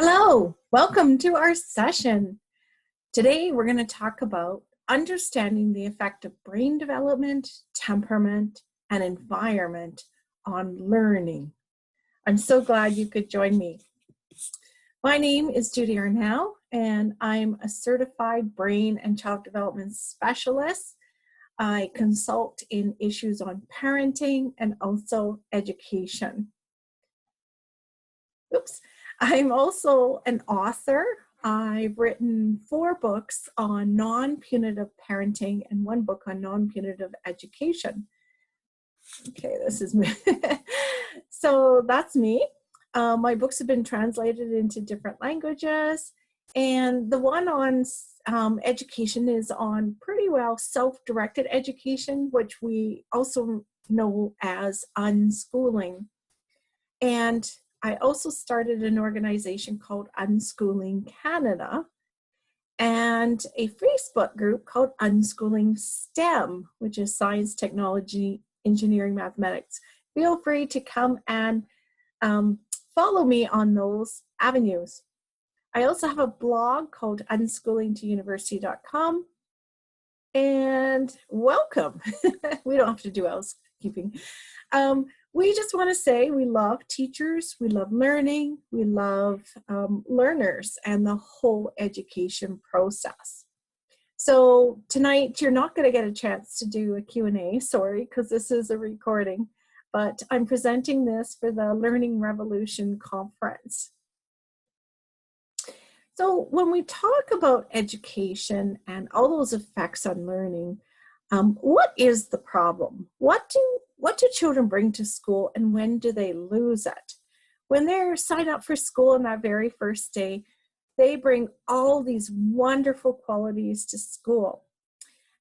Hello, welcome to our session. Today we're going to talk about understanding the effect of brain development, temperament, and environment on learning. I'm so glad you could join me. My name is Judy Arnall, and I'm a certified brain and child development specialist. I consult in issues on parenting and also education. I'm also an author. I've written 4 books on non-punitive parenting and 1 book on non-punitive education. Okay, this is me. So that's me. My books have been translated into different languages, and the one on education is on pretty well self-directed education, which we also know as unschooling. And I also started an organization called Unschooling Canada and a Facebook group called Unschooling STEM, which is science, technology, engineering, mathematics. Feel free to come and follow me on those avenues. I also have a blog called unschoolingtouniversity.com, and welcome. We don't have to do housekeeping. We just want to say we love teachers, we love learning, we love learners and the whole education process. So tonight you're not going to get a chance to do a Q&A, sorry, because this is a recording, but I'm presenting this for the Learning Revolution Conference. So when we talk about education and all those effects on learning, what is the problem? What do children bring to school, and when do they lose it? When they're signed up for school on that very first day, they bring all these wonderful qualities to school.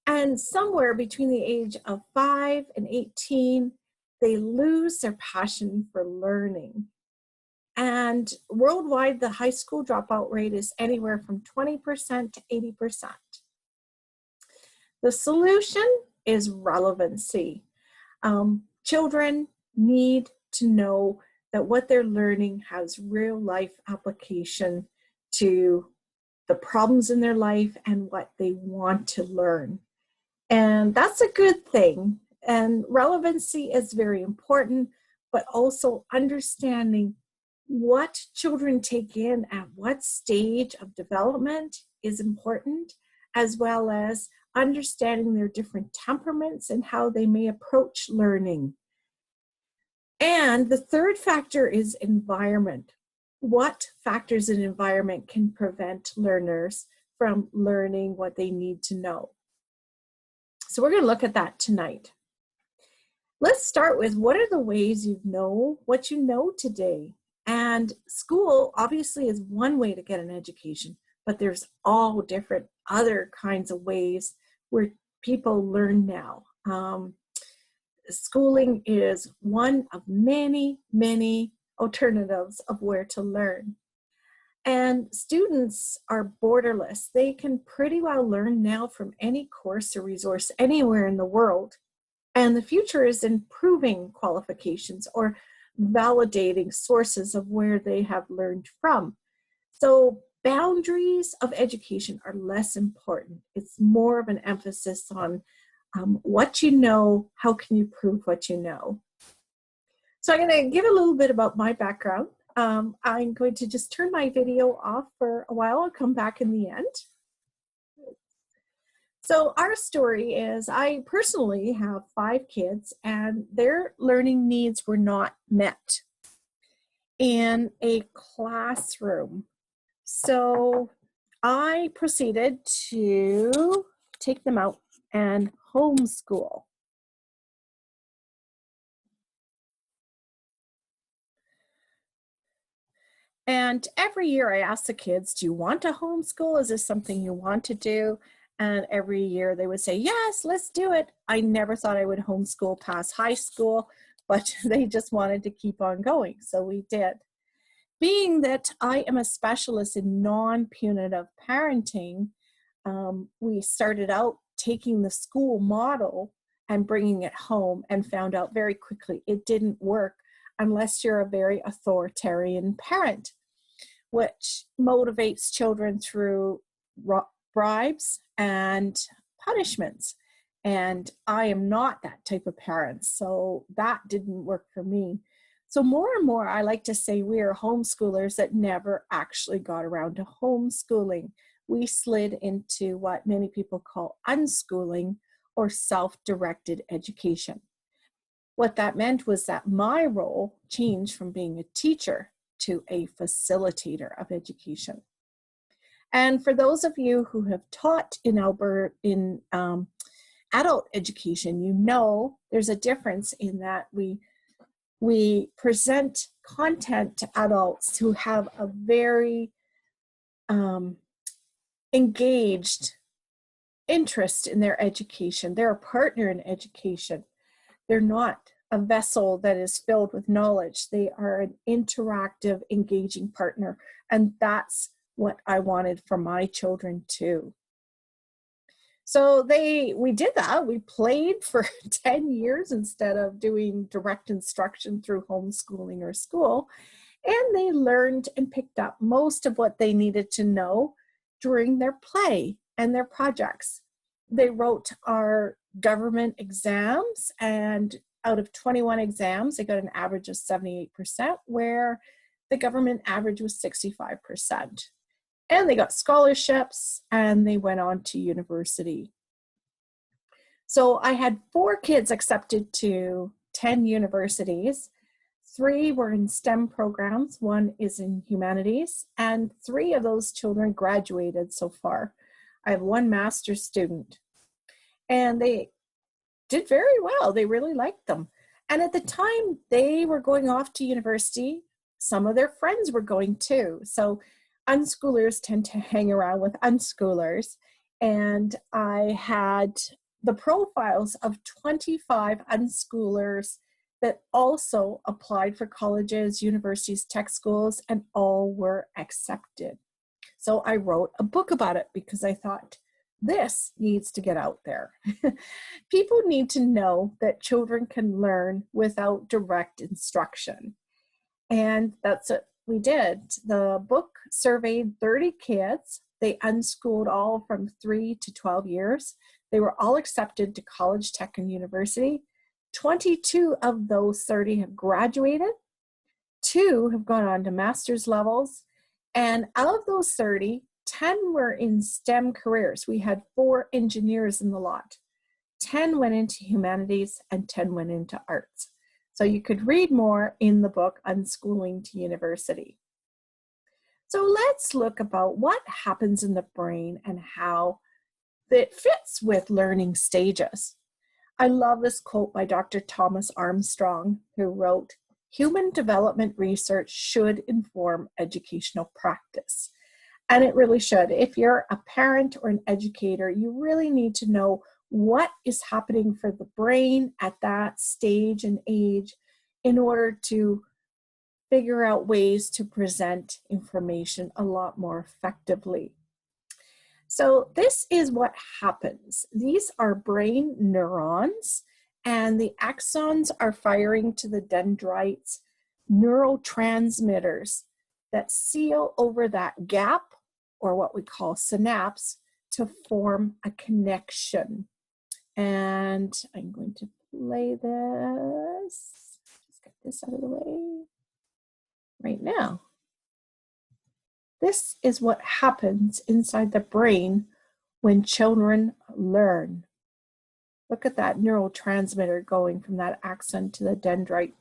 And somewhere between the age of 5 and 18, they lose their passion for learning. And worldwide, the high school dropout rate is anywhere from 20% to 80%. The solution is relevancy. Children need to know that what they're learning has real life application to the problems in their life and what they want to learn. And that's a good thing. And relevancy is very important, but also understanding what children take in at what stage of development is important, as well as understanding their different temperaments and how they may approach learning. And the third factor is environment. What factors in environment can prevent learners from learning what they need to know? So we're going to look at that tonight. Let's start with what are the ways you know what you know today? And school obviously is one way to get an education, but there's all different other kinds of ways where people learn now. Schooling is one of many, many alternatives of where to learn. And students are borderless. They can pretty well learn now from any course or resource anywhere in the world. And the future is improving qualifications or validating sources of where they have learned from. So boundaries of education are less important. It's more of an emphasis on what you know, how can you prove what you know. So I'm going to give a little bit about my background. I'm going to just turn my video off for a while. I'll come back in the end. So our story is I personally have 5 kids, and their learning needs were not met in a classroom. So I proceeded to take them out and homeschool. And every year I ask the kids, do you want to homeschool? Is this something you want to do? And every year they would say, yes, let's do it. I never thought I would homeschool past high school, but they just wanted to keep on going. So we did. Being that I am a specialist in non-punitive parenting, we started out taking the school model and bringing it home and found out very quickly it didn't work unless you're a very authoritarian parent. which motivates children through bribes and punishments. And I am not that type of parent, so that didn't work for me. So more and more, I like to say we are homeschoolers that never actually got around to homeschooling. We slid into what many people call unschooling or self-directed education. What that meant was that my role changed from being a teacher to a facilitator of education. And for those of you who have taught in Alberta in adult education, you know there's a difference in that we present content to adults who have a very engaged interest in their education. They're a partner in education. They're not a vessel that is filled with knowledge. They are an interactive, engaging partner. And that's what I wanted for my children too. So we did that. We played for 10 years instead of doing direct instruction through homeschooling or school. And they learned and picked up most of what they needed to know during their play and their projects. They wrote our government exams, and out of 21 exams, they got an average of 78%, where the government average was 65%. And they got scholarships, and they went on to university. So I had 4 kids accepted to 10 universities. 3 were in STEM programs, 1 is in humanities, and 3 of those children graduated so far. I have 1 master's student, and they did very well. They really liked them. And at the time they were going off to university, some of their friends were going too. So unschoolers tend to hang around with unschoolers. And I had the profiles of 25 unschoolers that also applied for colleges, universities, tech schools, and all were accepted. So I wrote a book about it because I thought, this needs to get out there. People need to know that children can learn without direct instruction. And that's what we did. The book surveyed 30 kids. They unschooled all from 3 to 12 years. They were all accepted to college, tech, and university. 22 of those 30 have graduated. 2 have gone on to master's levels. And out of those 30, 10 were in STEM careers. We had 4 engineers in the lot. 10 went into humanities and 10 went into arts. So you could read more in the book, Unschooling to University. So let's look about what happens in the brain and how it fits with learning stages. I love this quote by Dr. Thomas Armstrong, who wrote, "Human development research should inform educational practice." And it really should. If you're a parent or an educator, you really need to know what is happening for the brain at that stage and age in order to figure out ways to present information a lot more effectively. So this is what happens. These are brain neurons, and the axons are firing to the dendrites, neurotransmitters that seal over that gap, or what we call synapse, to form a connection. And I'm going to play this. Just get this out of the way right now. This is what happens inside the brain when children learn. Look at that neurotransmitter going from that axon to the dendrite.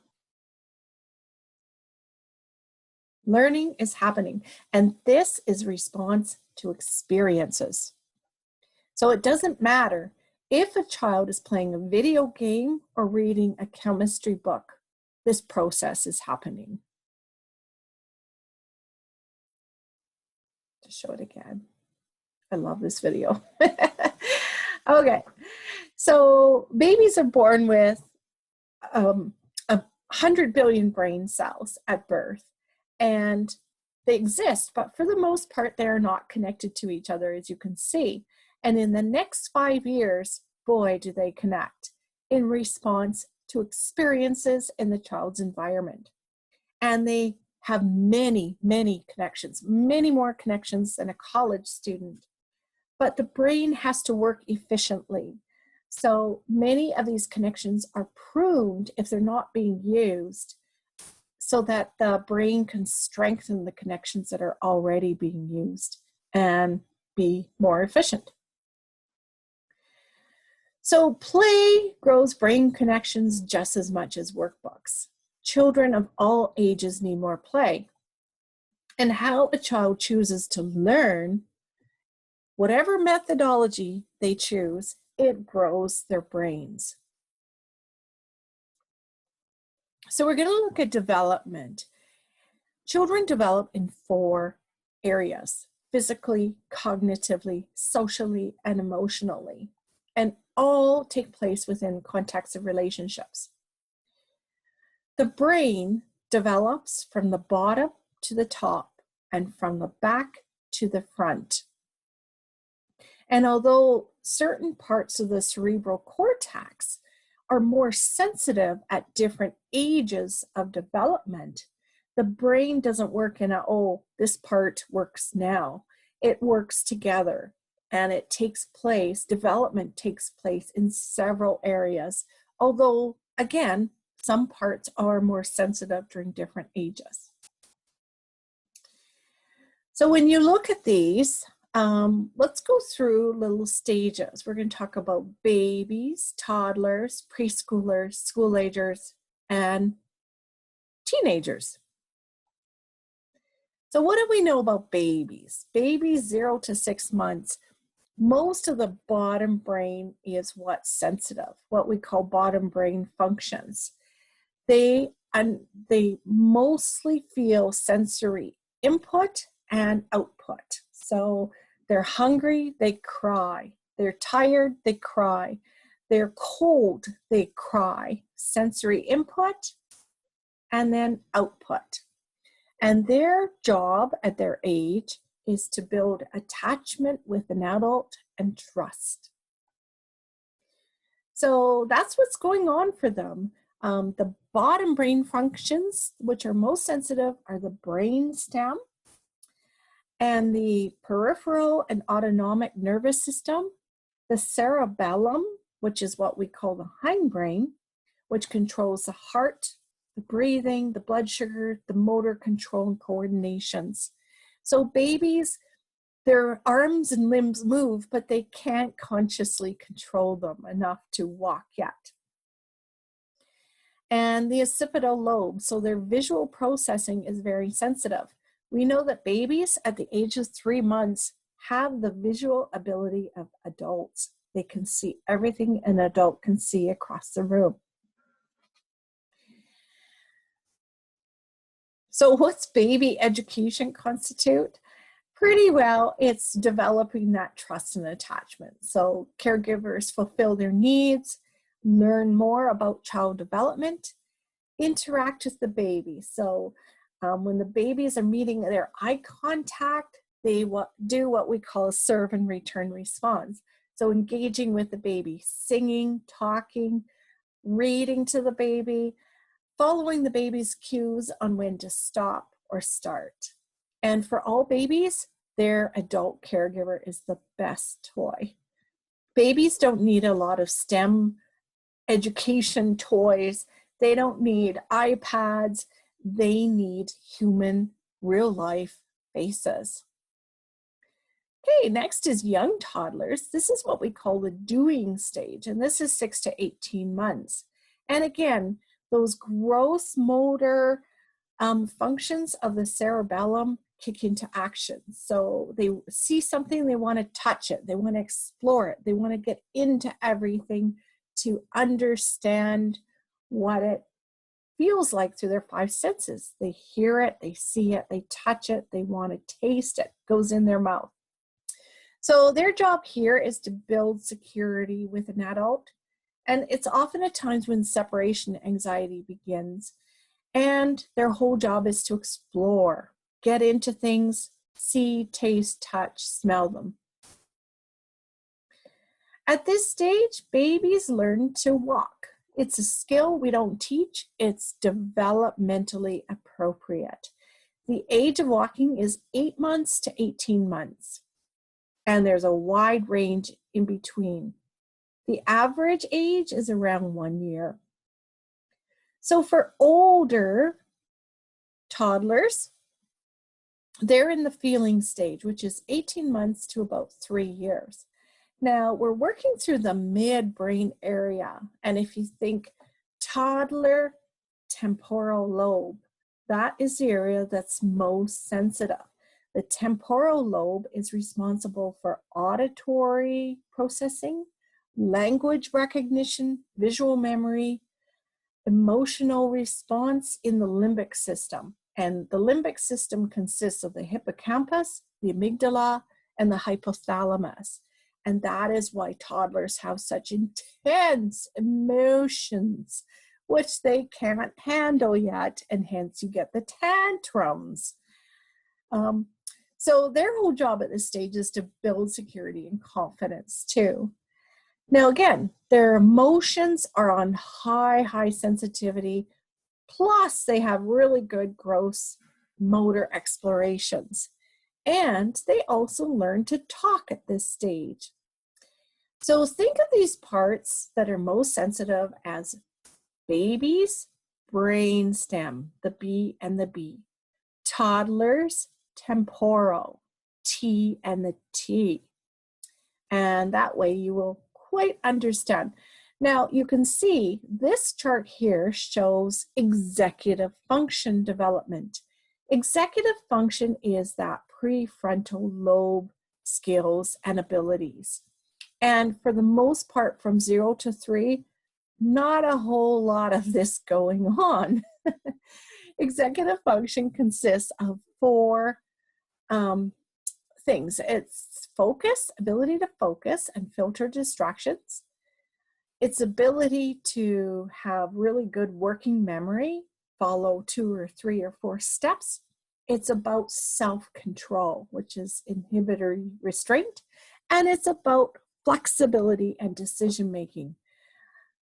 Learning is happening, and this is response to experiences. So it doesn't matter if a child is playing a video game or reading a chemistry book, this process is happening. To show it again. I love this video. Okay, so babies are born with 100 billion brain cells at birth. And they exist, but for the most part, they're not connected to each other, as you can see. And in the next 5 years, boy, do they connect in response to experiences in the child's environment. And they have many, many connections, many more connections than a college student. But the brain has to work efficiently. So many of these connections are pruned if they're not being used, so that the brain can strengthen the connections that are already being used and be more efficient. So play grows brain connections just as much as workbooks. Children of all ages need more play. And how a child chooses to learn, whatever methodology they choose, it grows their brains. So we're going to look at development. Children develop in 4 areas: physically, cognitively, socially, and emotionally, and all take place within context of relationships. The brain develops from the bottom to the top and from the back to the front. And although certain parts of the cerebral cortex are more sensitive at different ages of development, the brain doesn't work in a, oh, this part works now. It works together, and it takes place, development takes place in several areas, although, again, some parts are more sensitive during different ages. So when you look at these, let's go through little stages. We're going to talk about babies, toddlers, preschoolers, school agers, and teenagers. So what do we know about babies? Babies 0 to 6 months, most of the bottom brain is what's sensitive, what we call bottom brain functions. They mostly feel sensory input and output. So they're hungry, they cry. They're tired, they cry. They're cold, they cry. Sensory input and then output. And their job at their age is to build attachment with an adult and trust. So that's what's going on for them. The bottom brain functions, which are most sensitive, are the brain stem and the peripheral and autonomic nervous system, the cerebellum, which is what we call the hindbrain, which controls the heart, the breathing, the blood sugar, the motor control and coordinations. So babies, their arms and limbs move, but they can't consciously control them enough to walk yet. And the occipital lobe, so their visual processing is very sensitive. We know that babies at the age of 3 months have the visual ability of adults. They can see everything an adult can see across the room. So what's baby education constitute? Pretty well, it's developing that trust and attachment. So caregivers fulfill their needs, learn more about child development, interact with the baby. So when the babies are meeting their eye contact, they do what we call a serve and return response. So engaging with the baby, singing, talking, reading to the baby, following the baby's cues on when to stop or start. And for all babies, their adult caregiver is the best toy. Babies don't need a lot of STEM education toys. They don't need iPads. They need human, real-life faces. Okay, next is young toddlers. This is what we call the doing stage, and this is 6 to 18 months. And again, those gross motor functions of the cerebellum kick into action. So they see something, they want to touch it, they want to explore it, they want to get into everything to understand what it feels like through their 5 senses. They hear it, they see it, they touch it, they want to taste it, goes in their mouth. So their job here is to build security with an adult. And it's often at times when separation anxiety begins. And their whole job is to explore, get into things, see, taste, touch, smell them. At this stage, babies learn to walk. It's a skill we don't teach. It's developmentally appropriate. The age of walking is 8 months to 18 months, and there's a wide range in between. The average age is around 1 year. So for older toddlers, they're in the feeling stage, which is 18 months to about 3 years. Now, we're working through the midbrain area, and if you think toddler temporal lobe, that is the area that's most sensitive. The temporal lobe is responsible for auditory processing, language recognition, visual memory, emotional response in the limbic system. And the limbic system consists of the hippocampus, the amygdala, and the hypothalamus. And that is why toddlers have such intense emotions, which they can't handle yet, and hence you get the tantrums. So their whole job at this stage is to build security and confidence too. Now again, their emotions are on high sensitivity, plus they have really good gross motor explorations. And they also learn to talk at this stage. So think of these parts that are most sensitive as babies, brainstem, the B and the B. Toddlers, temporal, T and the T. And that way you will quite understand. Now you can see this chart here shows executive function development. Executive function is that prefrontal lobe skills and abilities. And for the most part, from 0 to 3, not a whole lot of this going on. Executive function consists of 4 things. It's focus, ability to focus and filter distractions. Its ability to have really good working memory, follow 2 or 3 or 4 steps. It's about self-control, which is inhibitory restraint. And it's about flexibility and decision-making,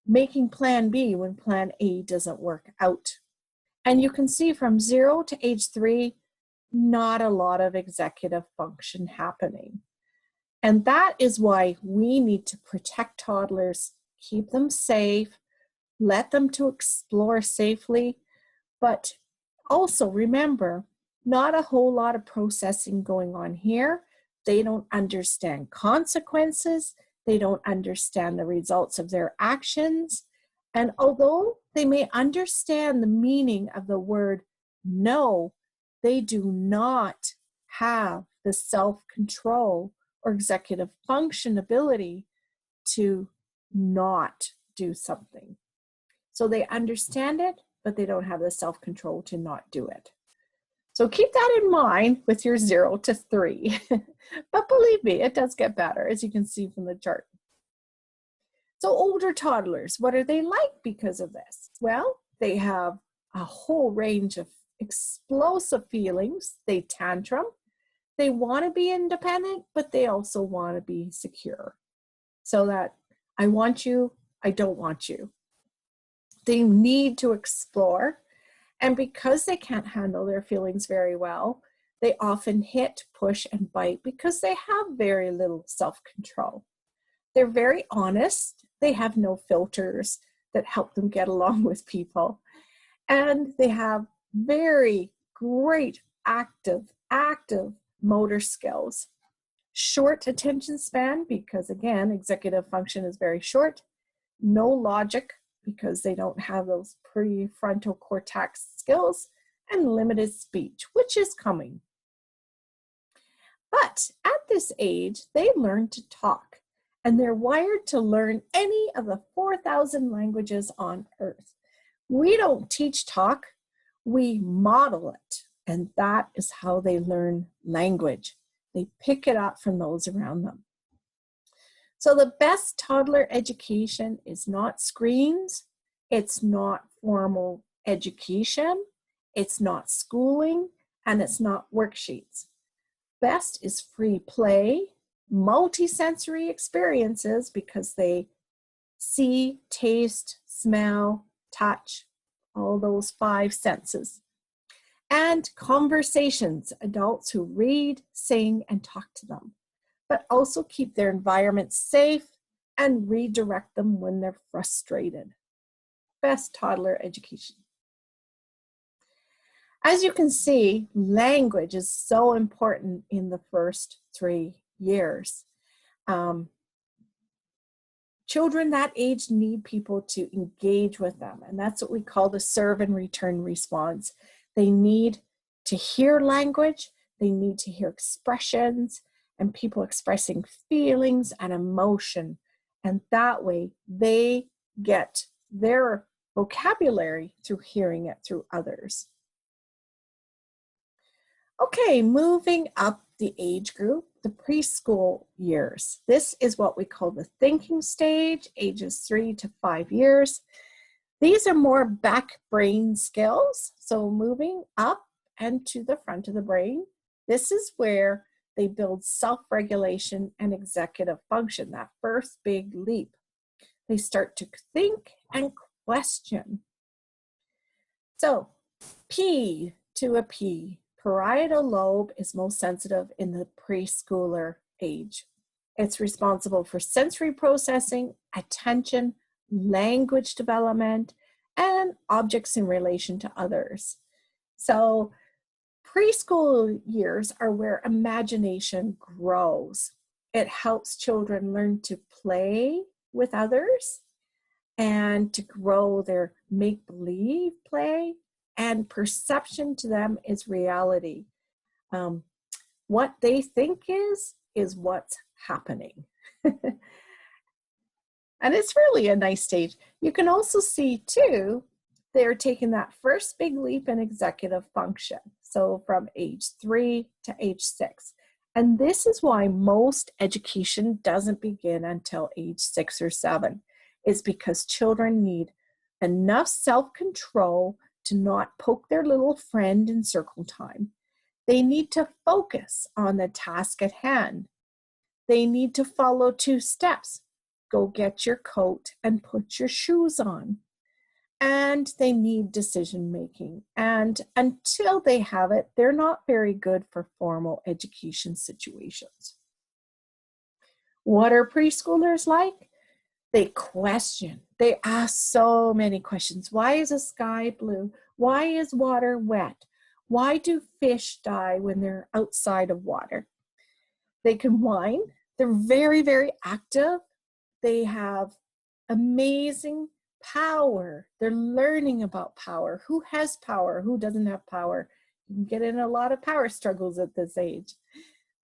making plan B when plan A doesn't work out. And you can see from 0 to age 3, not a lot of executive function happening. And that is why we need to protect toddlers, keep them safe, let them to explore safely, but also remember, not a whole lot of processing going on here. They don't understand consequences. They don't understand the results of their actions. And although they may understand the meaning of the word no, they do not have the self-control or executive function ability to not do something. So they understand it, but they don't have the self-control to not do it. So keep that in mind with your 0 to 3. But believe me, it does get better, as you can see from the chart. So older toddlers, what are they like because of this? Well, they have a whole range of explosive feelings. They tantrum. They want to be independent, but they also want to be secure. So that I want you, I don't want you. They need to explore. And because they can't handle their feelings very well, they often hit, push, and bite because they have very little self-control. They're very honest. They have no filters that help them get along with people. And they have very great active motor skills. Short attention span because, again, executive function is very short. No logic because they don't have those prefrontal cortex skills, and limited speech, which is coming. But at this age, they learn to talk, and they're wired to learn any of the 4,000 languages on earth. We don't teach talk, we model it, and that is how they learn language. They pick it up from those around them. So the best toddler education is not screens, it's not formal education, it's not schooling, and it's not worksheets. Best is free play, multi-sensory experiences because they see, taste, smell, touch, all those 5 senses. And conversations, adults who read, sing, and talk to them, but also keep their environment safe and redirect them when they're frustrated. Best toddler education. As you can see, language is so important in the first 3 years. Children that age need people to engage with them, and that's what we call the serve and return response. They need to hear language, they need to hear expressions, and people expressing feelings and emotion, and that way they get their vocabulary through hearing it through others. Okay, moving up the age group, the preschool years. This is what we call the thinking stage, ages 3 to 5 years. These are more back brain skills. So moving up and to the front of the brain, this is where they build self-regulation and executive function, that first big leap. They start to think and question. So P to a P. Parietal lobe is most sensitive in the preschooler age. It's responsible for sensory processing, attention, language development, and objects in relation to others. So preschool years are where imagination grows. It helps children learn to play with others and to grow their make-believe play, and perception to them is reality. What they think is what's happening. And it's really a nice stage. You can also see too, they're taking that first big leap in executive function. So from age 3 to age 6. And this is why most education doesn't begin until age 6 or 7. Is because children need enough self-control to not poke their little friend in circle time. They need to focus on the task at hand. They need to follow 2 steps. Go get your coat and put your shoes on. And they need decision making. And until they have it, they're not very good for formal education situations. What are preschoolers like? They question. They ask so many questions. Why is the sky blue? Why is water wet? Why do fish die when they're outside of water? They can whine. They're very, very active. They have amazing power. They're learning about power. Who has power? Who doesn't have power? You can get in a lot of power struggles at this age.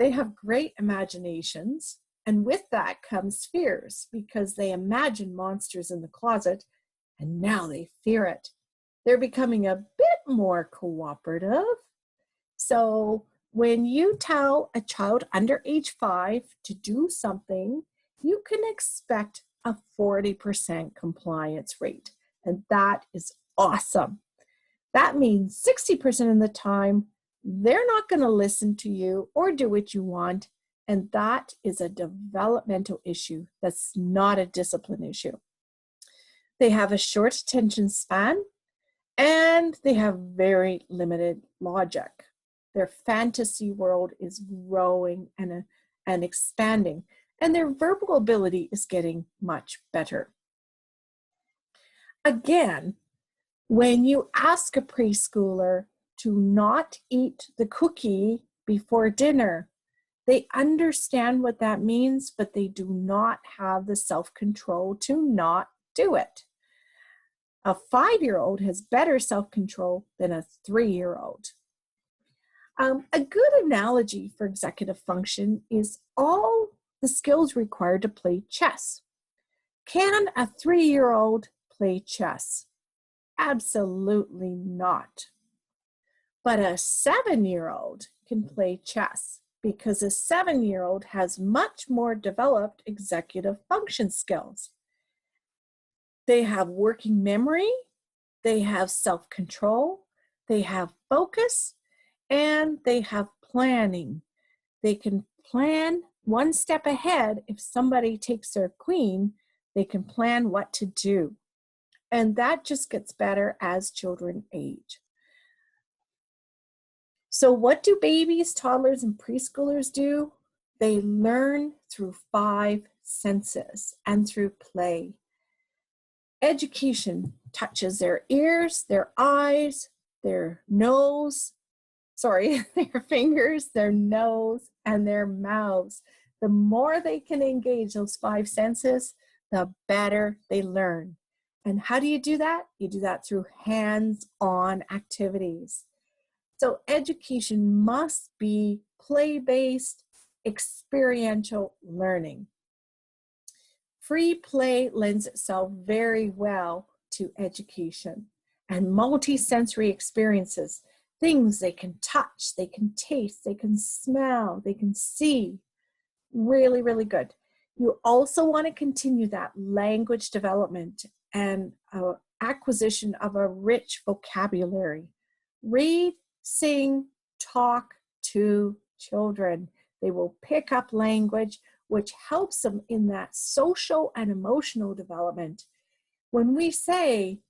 They have great imaginations. And with that comes fears, because they imagine monsters in the closet and now they fear it. They're becoming a bit more cooperative. So when you tell a child under age 5 to do something, you can expect a 40% compliance rate. And that is awesome. That means 60% of the time, they're not going to listen to you or do what you want. And that is a developmental issue. That's not a discipline issue. They have a short attention span and they have very limited logic. Their fantasy world is growing and expanding, and their verbal ability is getting much better. Again, when you ask a preschooler to not eat the cookie before dinner, they understand what that means, but they do not have the self-control to not do it. A 5-year-old has better self-control than a 3-year-old. A good analogy for executive function is all the skills required to play chess. Can a 3-year-old play chess? Absolutely not. But a 7-year-old can play chess, because a 7-year-old has much more developed executive function skills. They have working memory, they have self-control, they have focus, and they have planning. They can plan one step ahead. If somebody takes their queen, they can plan what to do. And that just gets better as children age. So what do babies, toddlers, and preschoolers do? They learn through 5 senses and through play. Education touches their ears, their eyes, their nose, their fingers, their nose, and their mouths. The more they can engage those 5 senses, the better they learn. And how do you do that? You do that through hands-on activities. So education must be play-based, experiential learning. Free play lends itself very well to education and multi-sensory experiences, things they can touch, they can taste, they can smell, they can see. Really, really good. You also want to continue that language development and acquisition of a rich vocabulary. Read, sing, talk to children. They will pick up language, which helps them in that social and emotional development. When we say,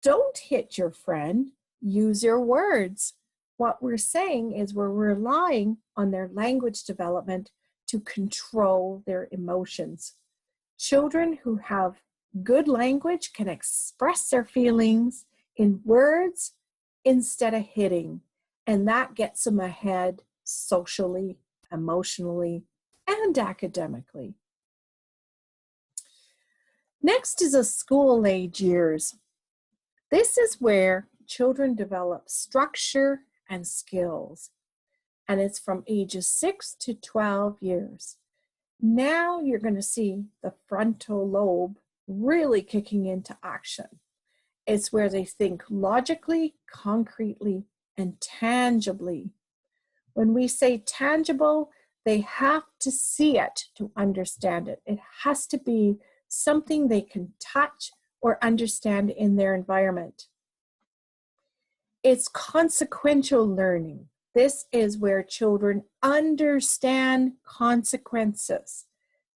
don't hit your friend, use your words, what we're saying is we're relying on their language development to control their emotions. Children who have good language can express their feelings in words instead of hitting, and that gets them ahead socially, emotionally, and academically. Next is the school age years. This is where children develop structure and skills, and it's from ages 6 to 12 years. Now you're going to see the frontal lobe really kicking into action. It's where they think logically, concretely, and tangibly. When we say tangible, they have to see it to understand it. It has to be something they can touch or understand in their environment. It's consequential learning. This is where children understand consequences.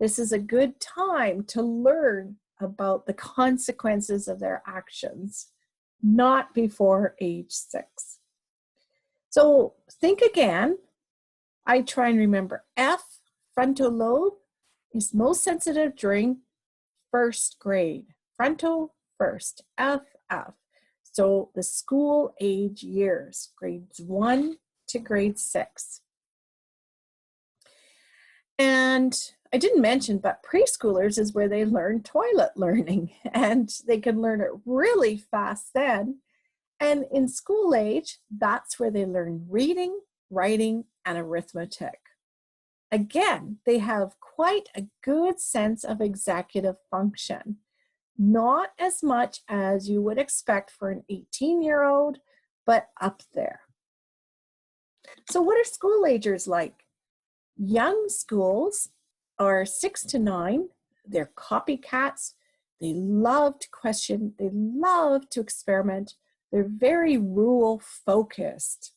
This is a good time to learn about the consequences of their actions, not before age 6. So think again. I try and remember F, frontal lobe, is most sensitive during first grade. Frontal first, F. So the school age years, grades 1 to grade 6. And I didn't mention, but preschoolers is where they learn toilet learning, and they can learn it really fast then. And in school age, that's where they learn reading, writing, and arithmetic. Again, they have quite a good sense of executive function. Not as much as you would expect for an 18-year-old, but up there. So what are school agers like? Young schools are 6 to 9. They're copycats. They love to question. They love to experiment. They're very rule focused.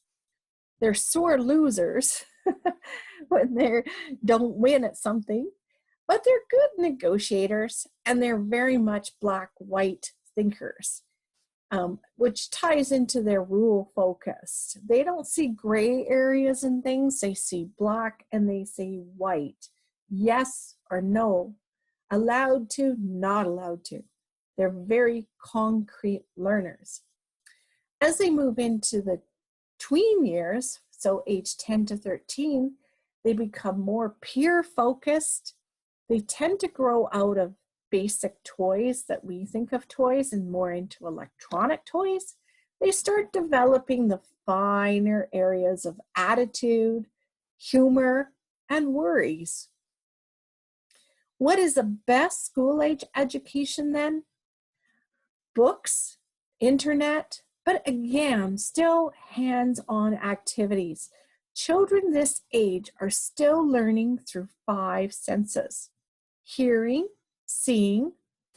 They're sore losers when they don't win at something, but they're good negotiators, and they're very much black-white thinkers, which ties into their rule focus. They don't see gray areas in things. They see black and they see white. Yes or no, allowed to, not allowed to. They're very concrete learners. As they move into the tween years, so age 10 to 13, they become more peer focused. They tend to grow out of basic toys that we think of toys and more into electronic toys. They start developing the finer areas of attitude, humor, and worries. What is the best school age education then? Books, internet, but again, still hands-on activities. Children this age are still learning through 5 senses: hearing, seeing,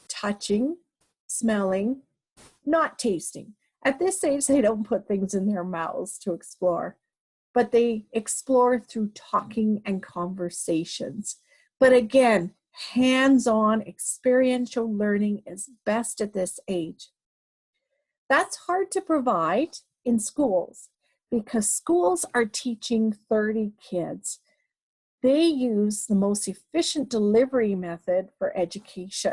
touching, smelling, not tasting. At this age, they don't put things in their mouths to explore, but they explore through talking and conversations. But again, hands-on experiential learning is best at this age. That's hard to provide in schools because schools are teaching 30 kids. They use the most efficient delivery method for education.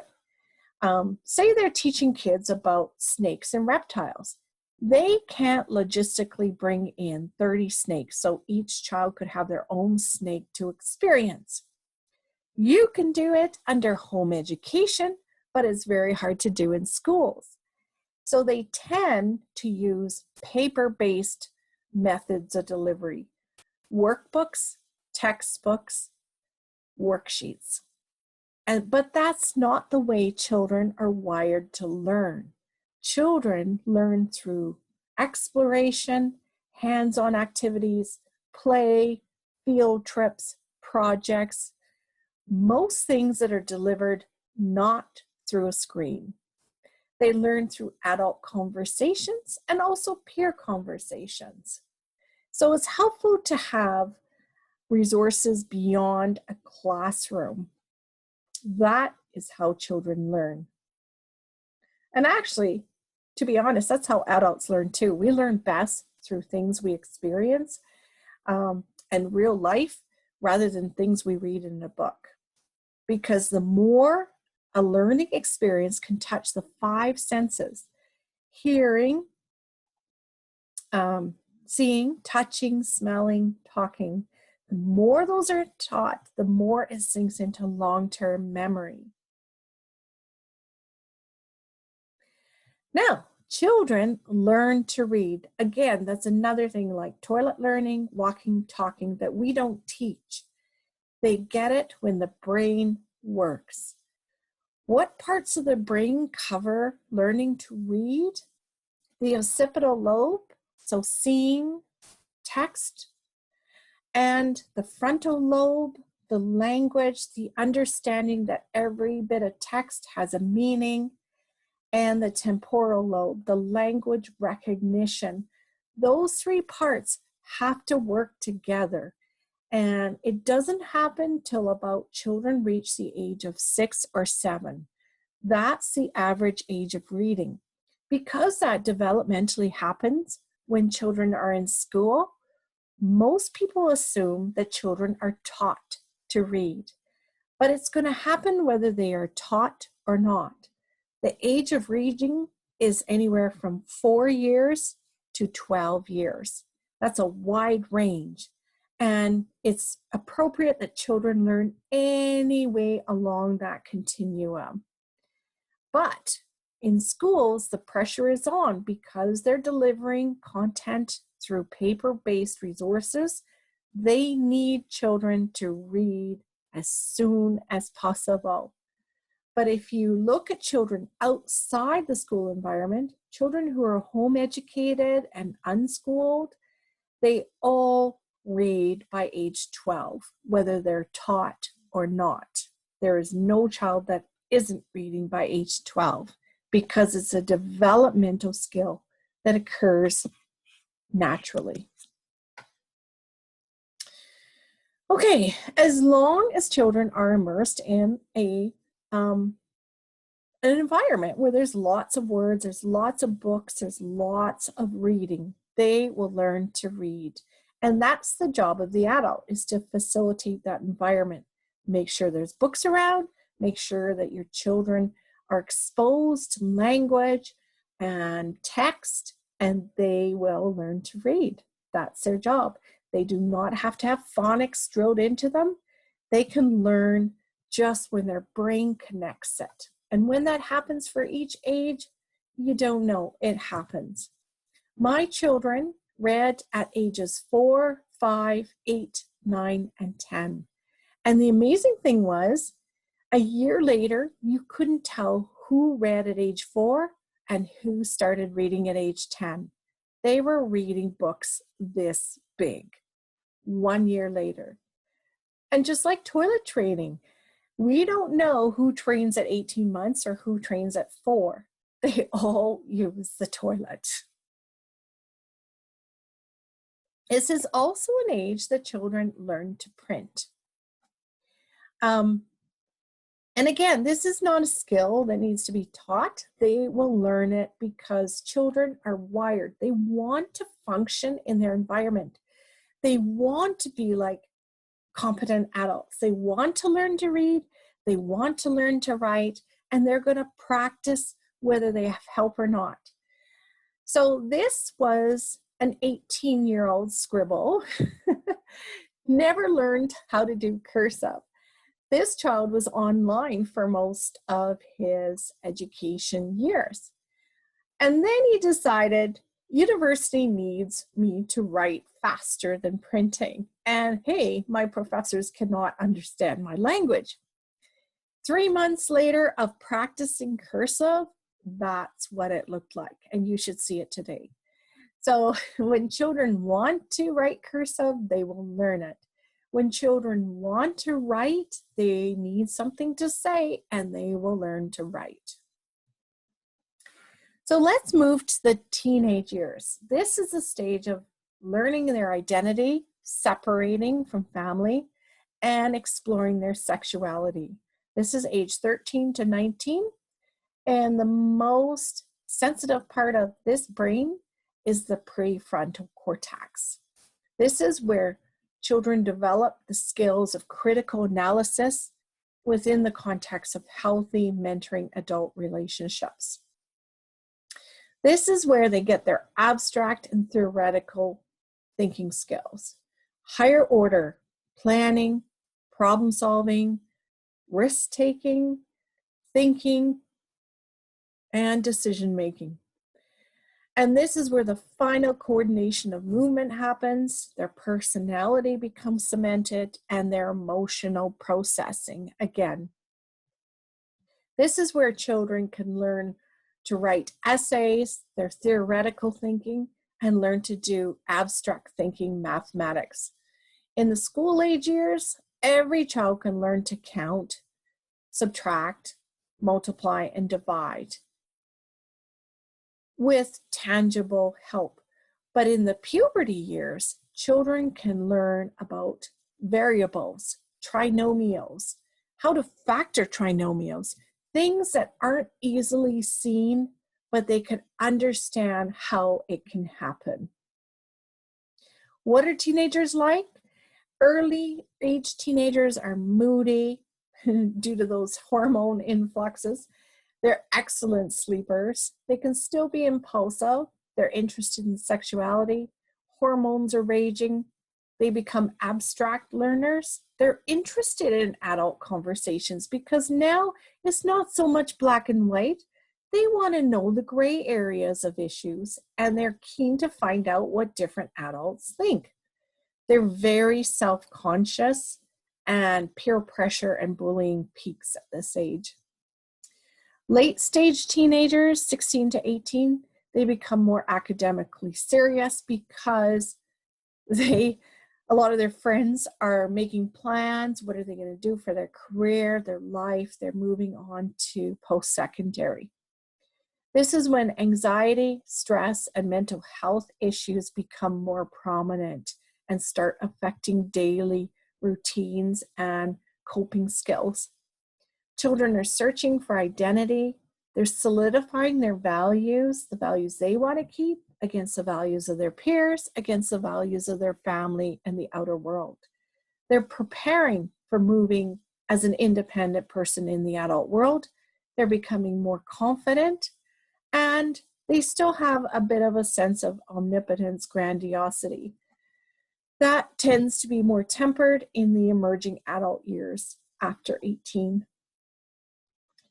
Say they're teaching kids about snakes and reptiles. They can't logistically bring in 30 snakes so each child could have their own snake to experience. You can do it under home education, but it's very hard to do in schools. So they tend to use paper-based methods of delivery, workbooks, textbooks, worksheets. But that's not the way children are wired to learn. Children learn through exploration, hands-on activities, play, field trips, projects, most things that are delivered not through a screen. They learn through adult conversations and also peer conversations. So it's helpful to have resources beyond a classroom. That is how children learn. And actually, to be honest, that's how adults learn too. We learn best through things we experience and real life rather than things we read in a book. Because the more a learning experience can touch the 5 senses, hearing, seeing, touching, smelling, talking, the more those are taught, the more it sinks into long-term memory. Now, children learn to read. Again, that's another thing like toilet learning, walking, talking that we don't teach. They get it when the brain works. What parts of the brain cover learning to read? The occipital lobe, so seeing, text, and the frontal lobe, the language, the understanding that every bit of text has a meaning, and the temporal lobe, the language recognition. Those 3 parts have to work together. And it doesn't happen till about children reach the age of 6 or 7. That's the average age of reading. Because that developmentally happens when children are in school, most people assume that children are taught to read. But it's going to happen whether they are taught or not. The age of reading is anywhere from 4 years to 12 years. That's a wide range. And it's appropriate that children learn any way along that continuum. But in schools, the pressure is on because they're delivering content through paper-based resources. They need children to read as soon as possible. But if you look at children outside the school environment, children who are home educated and unschooled, they all read by age 12, whether they're taught or not. There is no child that isn't reading by age 12 because it's a developmental skill that occurs naturally. Okay, as long as children are immersed in an environment where there's lots of words, there's lots of books, there's lots of reading, they will learn to read. And that's the job of the adult, is to facilitate that environment. Make sure there's books around, make sure that your children are exposed to language and text, and they will learn to read. That's their job. They do not have to have phonics drilled into them. They can learn just when their brain connects it. And when that happens for each age, you don't know. It happens. My children read at ages 4, 5, 8, 9, and 10. And the amazing thing was, a year later, you couldn't tell who read at age 4 and who started reading at age 10. They were reading books this big 1 year later. And just like toilet training, we don't know who trains at 18 months or who trains at 4. They all use the toilet. This is also an age that children learn to print. And again, this is not a skill that needs to be taught. They will learn it because children are wired. They want to function in their environment. They want to be like competent adults. They want to learn to read, they want to learn to write, and they're going to practice whether they have help or not. So this was an 18-year-old scribble, never learned how to do cursive. This child was online for most of his education years. And then he decided, university needs me to write faster than printing. And hey, my professors cannot understand my language. 3 months later of practicing cursive, that's what it looked like. And you should see it today. So when children want to write cursive, they will learn it. When children want to write, they need something to say, and they will learn to write. So let's move to the teenage years. This is a stage of learning their identity, separating from family, and exploring their sexuality. This is age 13 to 19, and the most sensitive part of this brain is the prefrontal cortex. This is where children develop the skills of critical analysis within the context of healthy mentoring adult relationships. This is where they get their abstract and theoretical thinking skills. Higher order planning, problem solving, risk taking, thinking, and decision making. And this is where the final coordination of movement happens, their personality becomes cemented, and their emotional processing again. This is where children can learn to write essays, their theoretical thinking, and learn to do abstract thinking mathematics. In the school age years, every child can learn to count, subtract, multiply, and divide with tangible help. But in the puberty years, children can learn about variables, trinomials, how to factor trinomials, things that aren't easily seen, but they can understand how it can happen. What are teenagers like? Early age teenagers are moody due to those hormone influxes. They're excellent sleepers. They can still be impulsive. They're interested in sexuality. Hormones are raging. They become abstract learners. They're interested in adult conversations because now it's not so much black and white. They want to know the gray areas of issues, and they're keen to find out what different adults think. They're very self-conscious, and peer pressure and bullying peaks at this age. Late stage teenagers, 16 to 18, they become more academically serious because a lot of their friends are making plans. What are they going to do for their career, their life? They're moving on to post-secondary. This is when anxiety, stress, and mental health issues become more prominent and start affecting daily routines and coping skills. Children are searching for identity. They're solidifying their values, the values they want to keep, against the values of their peers, against the values of their family and the outer world. They're preparing for moving as an independent person in the adult world. They're becoming more confident, and they still have a bit of a sense of omnipotence, grandiosity. That tends to be more tempered in the emerging adult years after 18.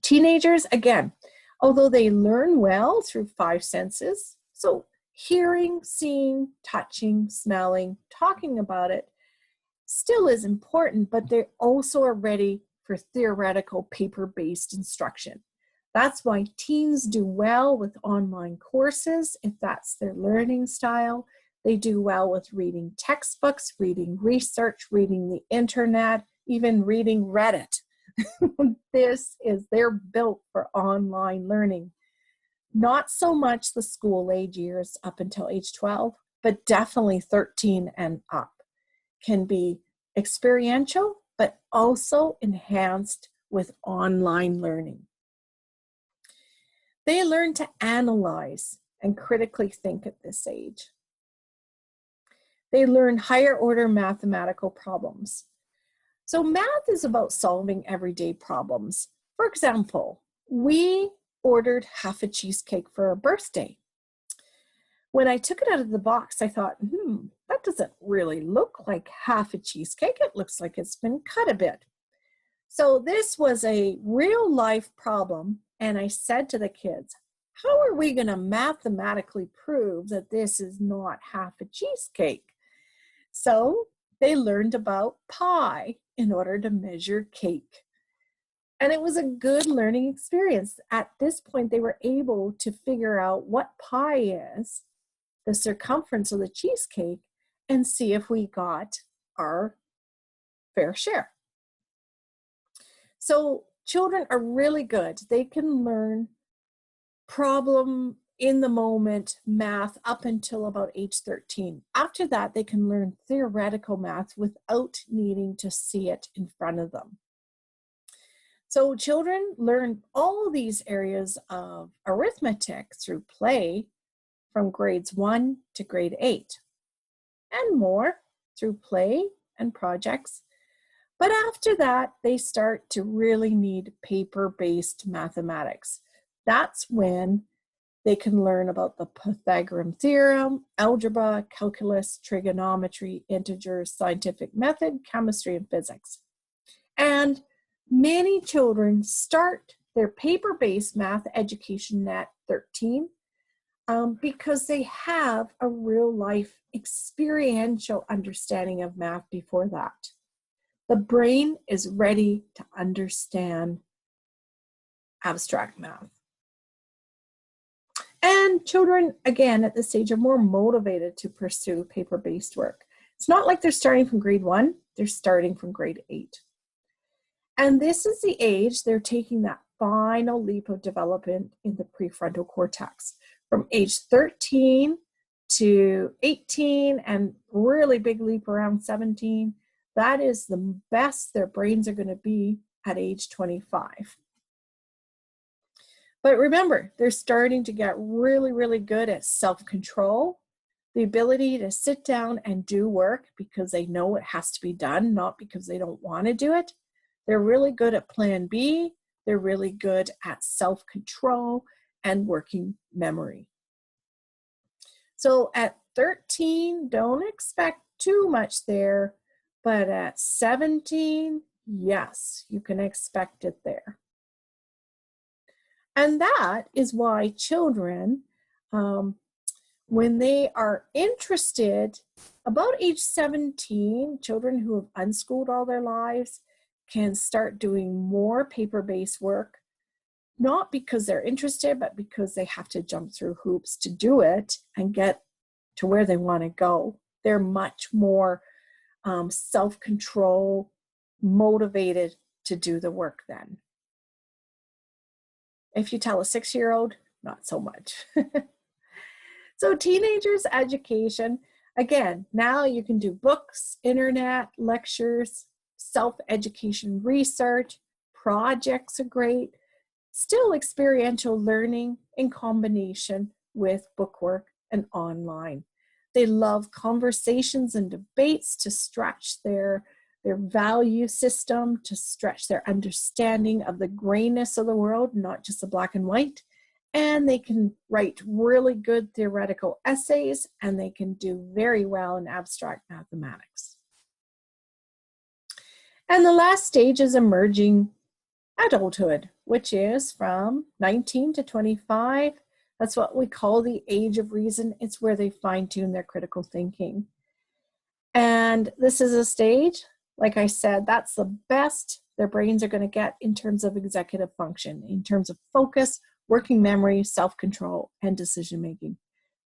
Teenagers, again, although they learn well through 5 senses, so hearing, seeing, touching, smelling, talking about it, still is important, but they also are ready for theoretical paper-based instruction. That's why teens do well with online courses, if that's their learning style. They do well with reading textbooks, reading research, reading the internet, even reading Reddit. They're built for online learning. Not so much the school age years up until age 12, but definitely 13 and up can be experiential, but also enhanced with online learning. They learn to analyze and critically think at this age. They learn higher order mathematical problems. So math is about solving everyday problems. For example, we ordered half a cheesecake for our birthday. When I took it out of the box, I thought, that doesn't really look like half a cheesecake. It looks like it's been cut a bit. So this was a real life problem. And I said to the kids, how are we going to mathematically prove that this is not half a cheesecake? So they learned about pi in order to measure cake. And it was a good learning experience. At this point, they were able to figure out what pi is, the circumference of the cheesecake, and see if we got our fair share. So children are really good. They can learn problem in the moment math up until about age 13. After that, they can learn theoretical math without needing to see it in front of them. So children learn all these areas of arithmetic through play from grades 1 to grade 8, and more through play and projects. But after that, they start to really need paper-based mathematics. That's when they can learn about the Pythagorean theorem, algebra, calculus, trigonometry, integers, scientific method, chemistry, and physics. And many children start their paper-based math education at 13 because they have a real-life experiential understanding of math before that. The brain is ready to understand abstract math. And children, again, at this stage are more motivated to pursue paper-based work. It's not like they're starting from grade 1, they're starting from grade 8. And this is the age they're taking that final leap of development in the prefrontal cortex. From age 13 to 18, and really big leap around 17, that is the best their brains are going to be at age 25. But remember, they're starting to get really, really good at self-control, the ability to sit down and do work because they know it has to be done, not because they don't want to do it. They're really good at plan B. They're really good at self-control and working memory. So at 13, don't expect too much there, but at 17, yes, you can expect it there. And that is why children, when they are interested, about age 17, children who have unschooled all their lives can start doing more paper-based work, not because they're interested, but because they have to jump through hoops to do it and get to where they want to go. They're much more self-control, motivated to do the work then. If you tell a 6-year-old, not so much. So teenagers' education, again, now you can do books, internet, lectures, self-education research, projects are great, still experiential learning in combination with bookwork and online. They love conversations and debates to stretch their value system, to stretch their understanding of the grayness of the world, not just the black and white. And they can write really good theoretical essays, and they can do very well in abstract mathematics. And the last stage is emerging adulthood, which is from 19 to 25. That's what we call the age of reason. It's where they fine-tune their critical thinking. And this is a stage, like I said, that's the best their brains are going to get in terms of executive function, in terms of focus, working memory, self-control, and decision-making.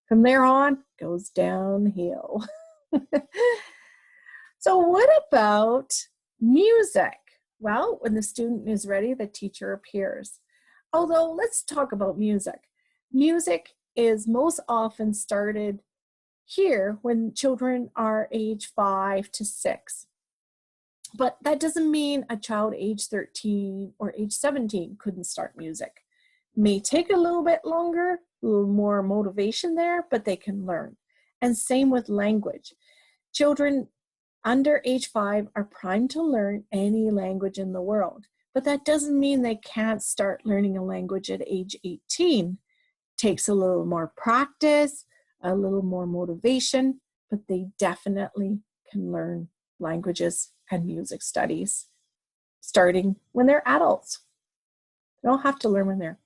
From there on, it goes downhill. So what about music? Well, when the student is ready, the teacher appears. Although, let's talk about music. Music is most often started here when children are age 5 to 6. But that doesn't mean a child age 13 or age 17 couldn't start music. It may take a little bit longer, a little more motivation there, but they can learn. And same with language. Children under age 5 are primed to learn any language in the world, but that doesn't mean they can't start learning a language at age 18. Takes a little more practice, a little more motivation, but they definitely can learn languages and music studies starting when they're adults. They don't have to learn when they're.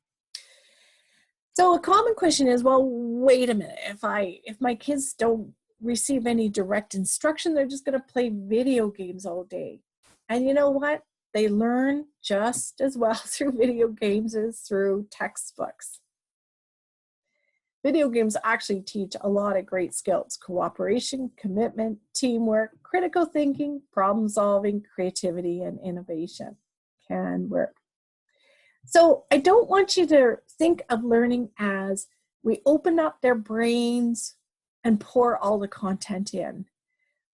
So a common question is, well, wait a minute, if my kids don't receive any direct instruction, they're just going to play video games all day. And you know what? They learn just as well through video games as through textbooks. Video games actually teach a lot of great skills: cooperation, commitment, teamwork, critical thinking, problem solving, creativity, and innovation can work. So I don't want you to think of learning as we open up their brains and pour all the content in.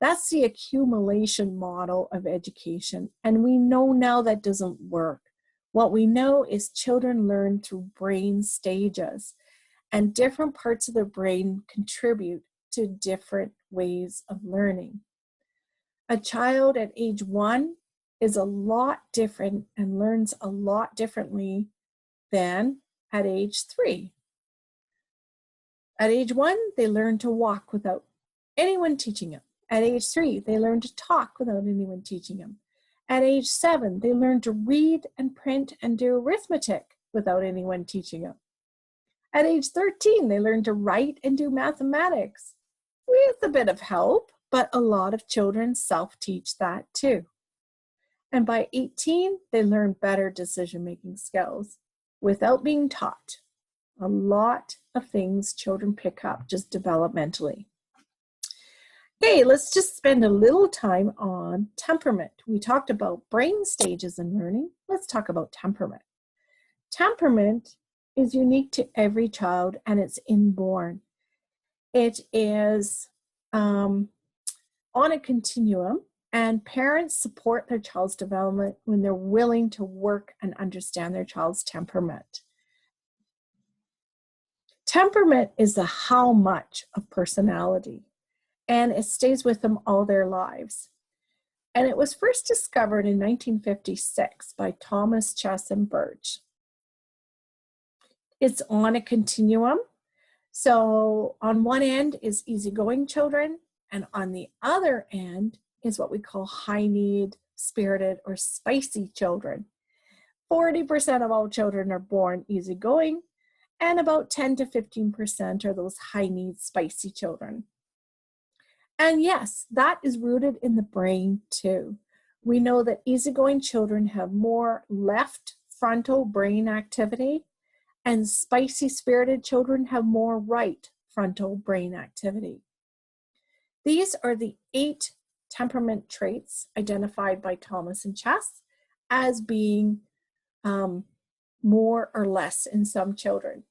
That's the accumulation model of education, and we know now that doesn't work. What we know is children learn through brain stages, and different parts of the brain contribute to different ways of learning. A child at age 1 is a lot different and learns a lot differently than at age 3. At age 1, they learn to walk without anyone teaching them. At age 3, they learn to talk without anyone teaching them. At age 7, they learn to read and print and do arithmetic without anyone teaching them. At age 13, they learn to write and do mathematics with a bit of help, but a lot of children self-teach that too. And by 18, they learn better decision-making skills without being taught. A lot of things children pick up just developmentally. Okay, let's just spend a little time on temperament. We talked about brain stages in learning. Let's talk about temperament. Temperament is unique to every child, and it's inborn. It is on a continuum, and parents support their child's development when they're willing to work and understand their child's temperament. Temperament is the how much of personality, and it stays with them all their lives. And it was first discovered in 1956 by Thomas, Chess, and Birch. It's on a continuum. So on one end is easygoing children, and on the other end is what we call high need, spirited, or spicy children. 40% of all children are born easygoing, and about 10 to 15% are those high need, spicy children. And yes, that is rooted in the brain too. We know that easygoing children have more left frontal brain activity, and spicy spirited children have more right frontal brain activity. These are the 8 temperament traits identified by Thomas and Chess as being more or less in some children.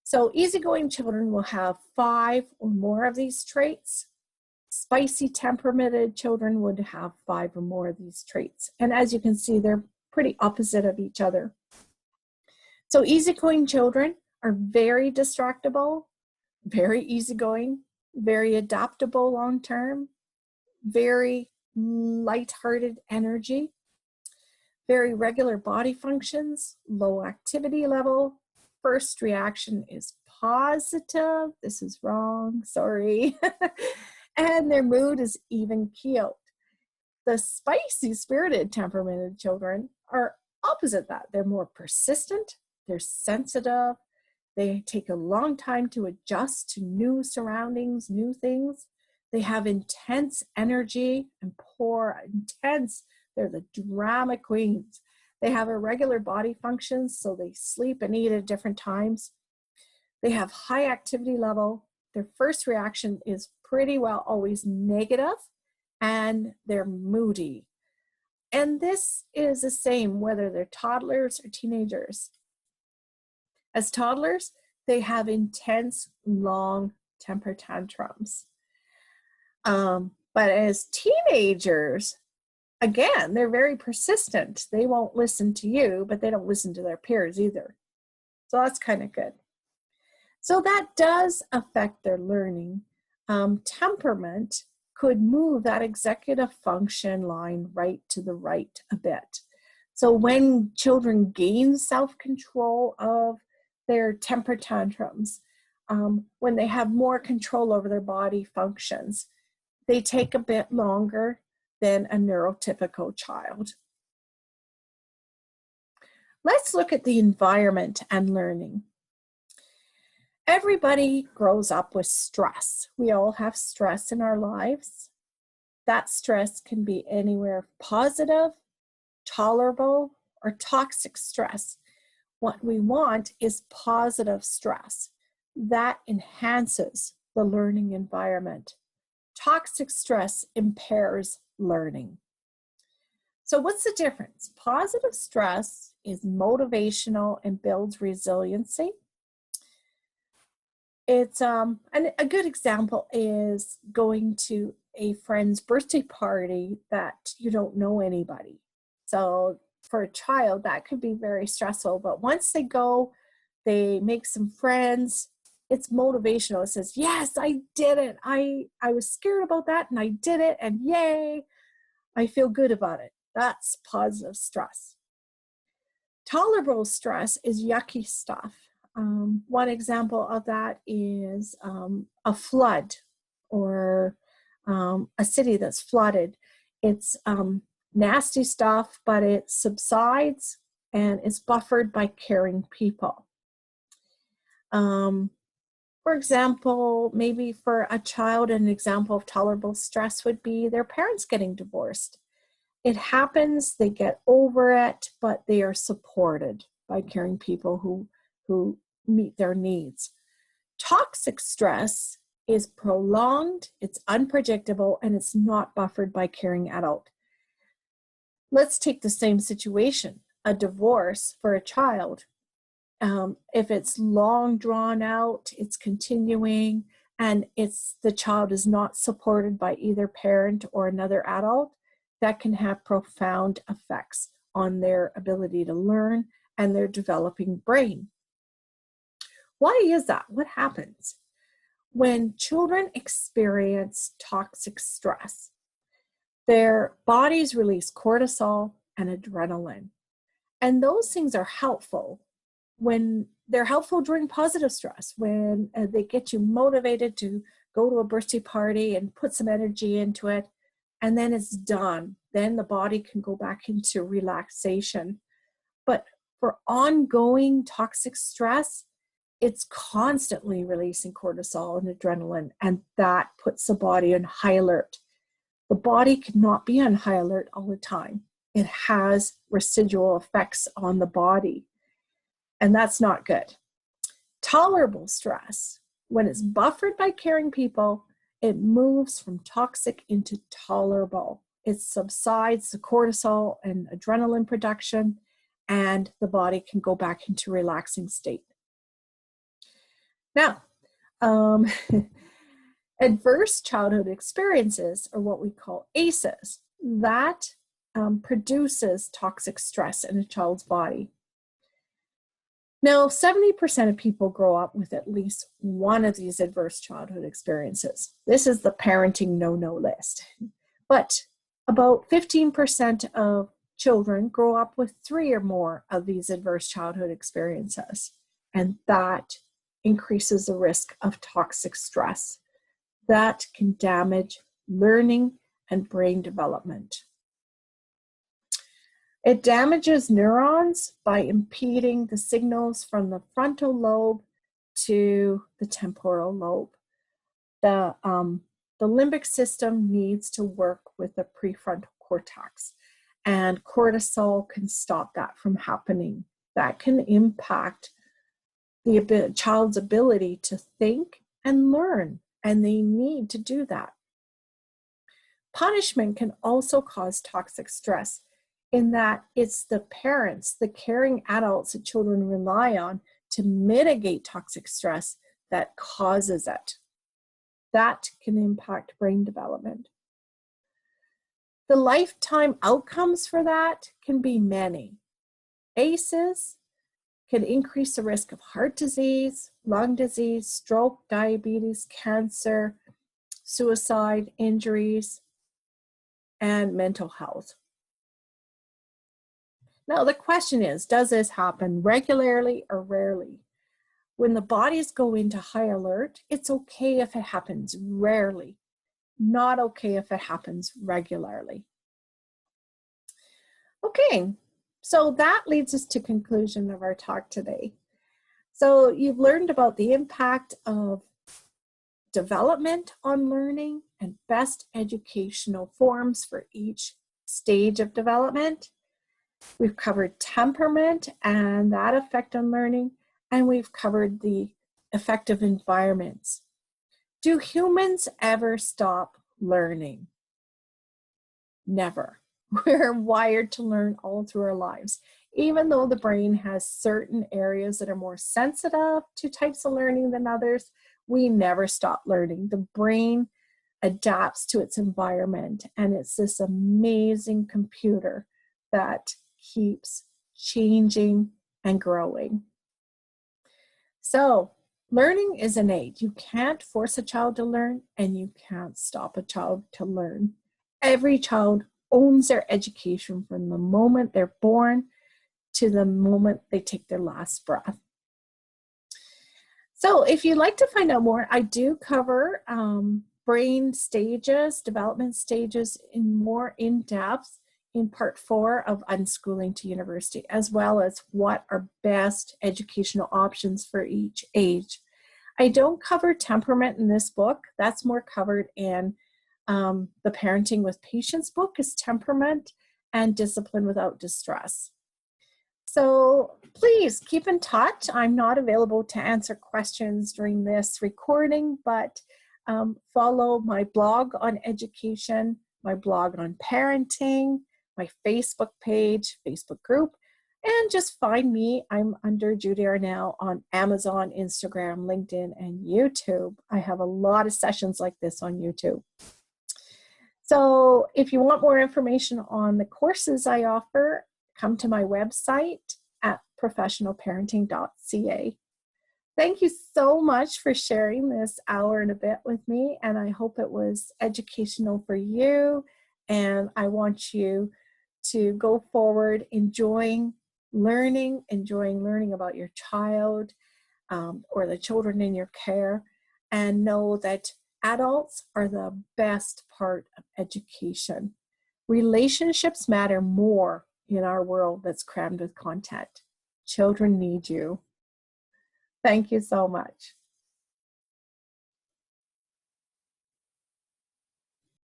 So easygoing children will have 5 or more of these traits. Spicy temperamented children would have 5 or more of these traits. And as you can see, they're pretty opposite of each other. So easygoing children are very distractible, very easygoing, very adaptable long-term, very light-hearted energy, very regular body functions, low activity level. First reaction is positive. This is wrong, sorry. And their mood is even-keeled. The spicy spirited temperamented children are opposite that. They're more persistent, they're sensitive, they take a long time to adjust to new surroundings, new things. They have intense energy and intense. They're the drama queens. They have irregular body functions, so they sleep and eat at different times. They have high activity level. Their first reaction is pretty well always negative, and they're moody. And this is the same whether they're toddlers or teenagers. As toddlers, they have intense, long temper tantrums. But as teenagers, again, they're very persistent. They won't listen to you, but they don't listen to their peers either. So that's kind of good. So that does affect their learning. Temperament could move that executive function line right to the right a bit. So when children gain self-control of their temper tantrums, when they have more control over their body functions, they take a bit longer than a neurotypical child. Let's look at the environment and learning. Everybody grows up with stress. We all have stress in our lives. That stress can be anywhere positive, tolerable, or toxic stress. What we want is positive stress. That enhances the learning environment. Toxic stress impairs learning. So what's the difference? Positive stress is motivational and builds resiliency. It's and a good example is going to a friend's birthday party that you don't know anybody. So for a child, that could be very stressful. But once they go, they make some friends. It's motivational. It says, yes, I did it. I was scared about that and I did it. And yay, I feel good about it. That's positive stress. Tolerable stress is yucky stuff. One example of that is a flood or a city that's flooded. It's nasty stuff, but it subsides and is buffered by caring people. For example, maybe for a child, an example of tolerable stress would be their parents getting divorced. It happens, they get over it, but they are supported by caring people who meet their needs. Toxic stress is prolonged, it's unpredictable, and it's not buffered by caring adult. Let's take the same situation, a divorce for a child. If it's long drawn out, it's continuing, and the child is not supported by either parent or another adult, that can have profound effects on their ability to learn and their developing brain. Why is that? What happens? When children experience toxic stress, their bodies release cortisol and adrenaline. And those things are helpful when they're helpful during positive stress, when they get you motivated to go to a birthday party and put some energy into it, and then it's done. Then the body can go back into relaxation. But for ongoing toxic stress, it's constantly releasing cortisol and adrenaline, and that puts the body on high alert. The body cannot be on high alert all the time. It has residual effects on the body, and that's not good. Tolerable stress, when it's buffered by caring people, it moves from toxic into tolerable. It subsides the cortisol and adrenaline production, and the body can go back into relaxing state. Now, adverse childhood experiences are what we call ACEs. That produces toxic stress in a child's body. Now, 70% of people grow up with at least one of these adverse childhood experiences. This is the parenting no-no list. But about 15% of children grow up with 3 or more of these adverse childhood experiences. And that increases the risk of toxic stress. That can damage learning and brain development. It damages neurons by impeding the signals from the frontal lobe to the temporal lobe. The limbic system needs to work with the prefrontal cortex, and cortisol can stop that from happening. That can impact the child's ability to think and learn, and they need to do that. Punishment can also cause toxic stress, in that it's the parents, the caring adults that children rely on to mitigate toxic stress that causes it. That can impact brain development. The lifetime outcomes for that can be many. ACEs can increase the risk of heart disease, lung disease, stroke, diabetes, cancer, suicide, injuries, and mental health. Now, the question is, does this happen regularly or rarely? When the bodies go into high alert, it's okay if it happens rarely, not okay if it happens regularly. Okay, so that leads us to conclusion of our talk today. So you've learned about the impact of development on learning and best educational forms for each stage of development. We've covered temperament and that effect on learning, and we've covered the effect of environments. Do humans ever stop learning? Never. We're wired to learn all through our lives. Even though the brain has certain areas that are more sensitive to types of learning than others, we never stop learning. The brain adapts to its environment, and it's this amazing computer that keeps changing and growing. So, learning is innate. You can't force a child to learn, and you can't stop a child to learn. Every child owns their education from the moment they're born to the moment they take their last breath. So if you'd like to find out more, I do cover brain stages, development stages more in depth in part 4 of Unschooling to University, as well as what are best educational options for each age. I don't cover temperament in this book. That's more covered in the Parenting with Patience book is temperament and discipline without distress. So please keep in touch. I'm not available to answer questions during this recording, but follow my blog on education, my blog on parenting, my Facebook page, Facebook group, and just find me. I'm under Judy Arnall on Amazon, Instagram, LinkedIn, and YouTube. I have a lot of sessions like this on YouTube. So if you want more information on the courses I offer, come to my website at professionalparenting.ca. Thank you so much for sharing this hour and a bit with me, and I hope it was educational for you, and I want you to go forward enjoying learning about your child or the children in your care, and know that adults are the best part of education. Relationships matter more in our world that's crammed with content. Children need you. Thank you so much.